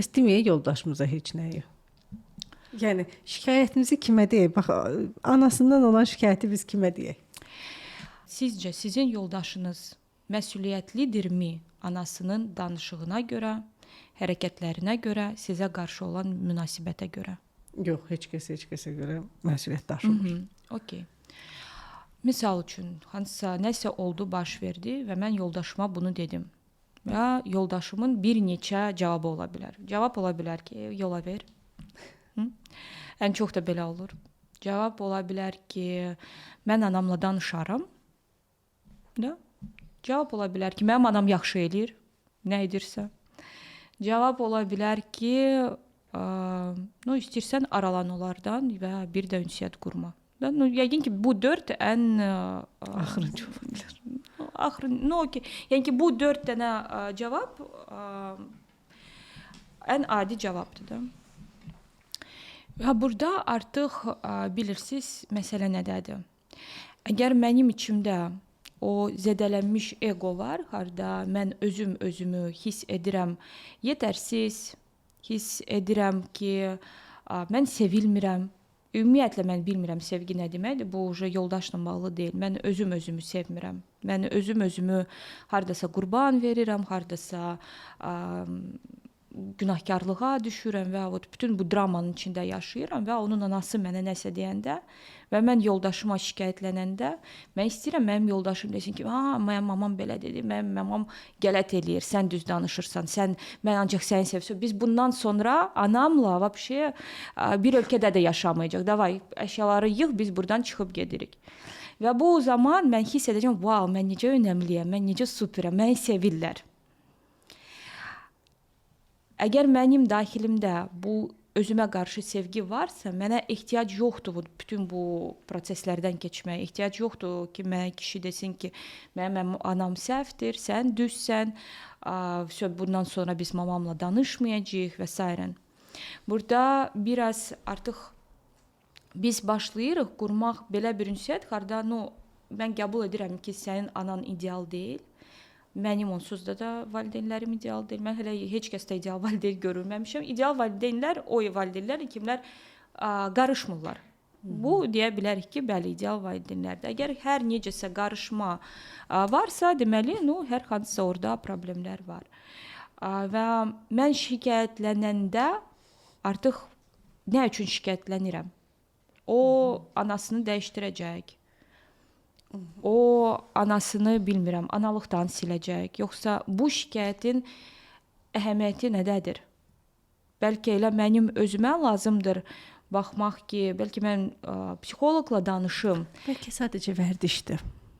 Bəs deməyə yoldaşımıza heç nəyi. Yəni şikayətimizi kimə deyək? Bax, anasından olan şikayəti biz kimə deyək? Sizcə sizin yoldaşınız məsuliyyətlidirmi anasının danışığına görə, hərəkətlərinə görə, sizə qarşı olan münasibətə görə? Yox, heç kəsə görə məsuliyyət daşımır. Okay. Misal üçün, hansısa nəsə oldu, baş verdi və mən yoldaşıma bunu dedim. Və yoldaşımın bir neçə cavabı ola bilər. Cavab ola bilər ki, yola ver. Ən çox da belə olur. Cavab ola bilər ki, mən anamla danışaram. Da? Cavab ola bilər ki, mənim anam yaxşı eləyir, nə edirsə. Cavab ola bilər ki, istəyirsən aralan onlardan və bir də ünsiyyət qurma. Yəqin ki, bu 4 ən axırıncı ola bilər. Yəni ki, bu 4 dənə cavab ən adi cavabdır da. Və burada artıq bilirsiniz, məsələ nədədir? Əgər mənim içimdə o zədələnmiş ego var, harda mən özümü hiss edirəm yetərsiz, hiss edirəm ki, mən sevilmirəm. Ümumiyyətlə mən bilmirəm sevgi nə deməkdir. Bu yoldaşla bağlı deyil. Mən özümü sevmirəm. Mən özümü hardasa qurban verirəm, hardasa günahkarlığa düşürəm və bütün bu dramanın içində yaşayıram və onun anası mənə nəsə deyəndə və mən yoldaşıma şikayətlənəndə mən istəyirəm mənim yoldaşım desin ki, mənim mamam belə dedi, mənim mamam qələt eləyir, sən düz danışırsan, mən ancaq səni sevsəm. Biz bundan sonra anamla vəbşə bir ölkədə də yaşamayacaq. Davay, əşyaları yığ, biz buradan çıxıb gedirik. Və bu zaman mən hiss edəcəm, mən necə önəmliyəm, mən necə superəm, məni sevirlər. Əgər mənim daxilimdə bu özümə qarşı sevgi varsa, mənə ehtiyac yoxdur bütün bu proseslərdən keçməyə. Ehtiyac yoxdur ki, mənə kişi desin ki, mənim anam səhvdir, sən düzsən, bundan sonra biz mamamla danışmayacağıq və s. Burada biraz artıq biz başlayırıq qurmaq belə bir ünsiyyət, harda mən qəbul edirəm ki, sənin anan ideal deyil. Mənim onsuz da valideynlərim ideal deyil. Mən hələ heç kəsdə ideal valideyn görülməmişəm. İdeal valideynlər o valideynlər kimlər qarışmırlar. Bu deyə bilərik ki, bəli, ideal valideynlərdir. Əgər hər necəsə qarışma varsa, deməli, hər hansısa orada problemlər var. Və mən şikayətlənəndə artıq nə üçün şikayətlənirəm? O anasını dəyişdirəcək. O anasını bilmirəm, analıqdan siləcək. Yoxsa bu şikayətin əhəmiyyəti nədədir? Bəlkə elə mənim özümə lazımdır baxmaq ki, bəlkə mən psixoloqla danışım. Bəlkə sadəcə vərdişdir.